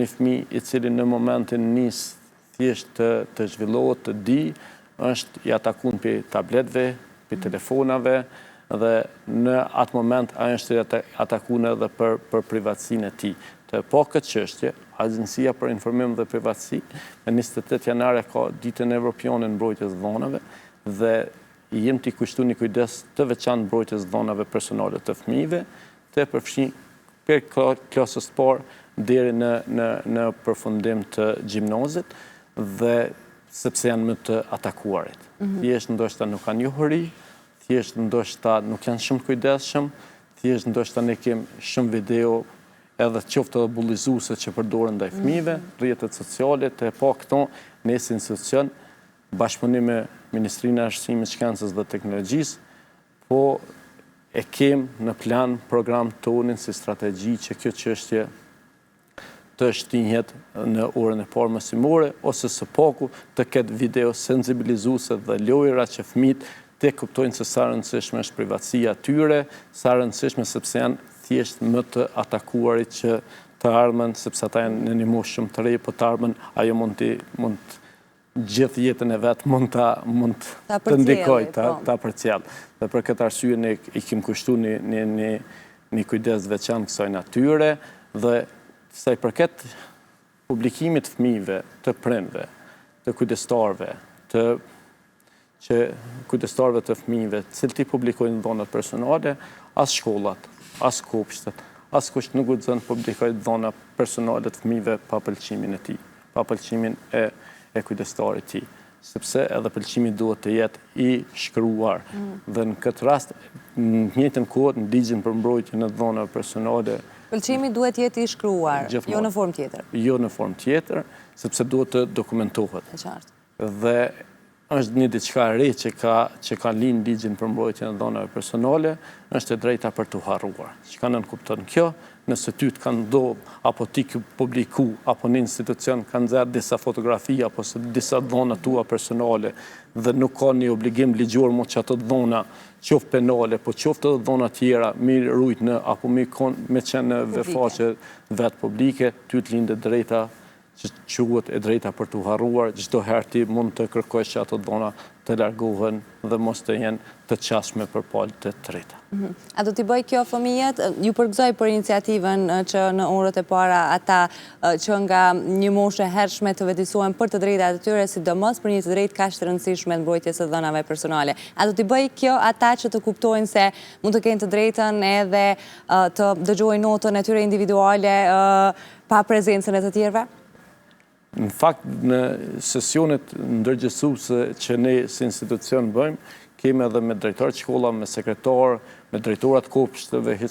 një fëmijë i cili në momentin nis thjesht të zhvillohet, të di, është i atakun për tabletve, për telefonave, dhe në atë moment ajo është i atakun edhe për privatësinë e tij. Të po këtë çështje, Agjencia për Informim dhe Privatësi, me 28 janare ka ditën evropiane mbrojtjes dhonave dhe jem t'i kushtu një kujdes të veçantë mbrojtjes dhonave personale të fëmijëve, të përfshin për klasës parë deri në përfundim të gjimnazit dhe sepse janë më të atakuarit. Thjesht ndoshta nuk kanë njohuri, thjesht ndoshta nuk janë shumë kujdesshëm, thjesht ndoshta ne kemë shumë video edhe qoftë edhe bullizuese që përdoren ndaj fëmijëve, rrjetet sociale, të pa këto në si institucion, bashkëpunim me Ministrinë e Arsimit, Shkencës dhe Teknologjisë, po e kemë në plan program tonin si strategji që kjo çështje të shtinjet në orën e parë mësimore, ose së paku të ketë video sensibilizuese dhe lojra që fëmijët të kuptojnë se sa rëndësishme është privatësia tyre, sa rëndësishme sepse janë thjesht më të atakuarit që të ardhmen, sepse ata janë në një moshë shumë të re, po të ardhmen ajo mund gjithë jetën e vetë mund të ndikoj, ta përcjell. Dhe për këtë arsye ne i kemi kushtu një kujdes veçantë kësaj natyre dhe sa i përket publikimit fëmijëve, të prindve, të kujdestarëve, kujdestarëve të fëmijëve, cilët i publikojnë dhonat personale, as shkollat, as kopshtet, as kusht nuk guxon publikojnë dhona personale të fëmijëve pa pëlqimin e tij, pa pëlqimin e kujdestarit të tij, sepse edhe pëlqimi duhet të jetë i shkruar. Dhe në këtë rast, në të njëjtën kohë, në ligjin për mbrojtjen e dhonave personale, pëlqimi duhet jetë i shkruar, jo në formë tjetër. Jo në formë tjetër, sepse duhet të dokumentohet. E qartë. Dhe është një diçka e re që ka linë ligjin për mbrojtjen e dhonave personale, është e drejta për të harruar. Çka nën kupton kjo? Nëse ty të kanë ndodhur, apo ti ke publiku, apo në institucion kanë nxjerrë disa fotografi, apo disa dhona tua personale, dhe nuk ka një obligim ligjor mo që ato dhona, qoftë penale, po qoftë edhe dhona tjera, mi rujt në, apo me qenë në vefaqe vetë publike, ty të lindë drejta që quhet e drejta për të harruar, çdo herë ti mund të kërkosh që ato dhona të largohen dhe mos të jenë të qasshme për palët të treta. A do t'i bëj kjo fëmijët? Ju përgëzoj për iniciativën që në orët e para ata që nga një moshë e hershme të vedisohen për të drejtat e tyre, sidomos për një të drejtë kaq të rëndësishme mbrojtjes së dhënave personale. A do t'i bëj kjo ata që të kuptojnë se mund të kenë të drejtën edhe të dëgjojnë notën e tyre individuale pa prezencën e të tjerëve? Në fakt, në sesionet ndërgjithësuese që ne si institucion bëjmë, kemi edhe me drejtorët shkolla, me sekretar, me drejtorat kopshteve, hiç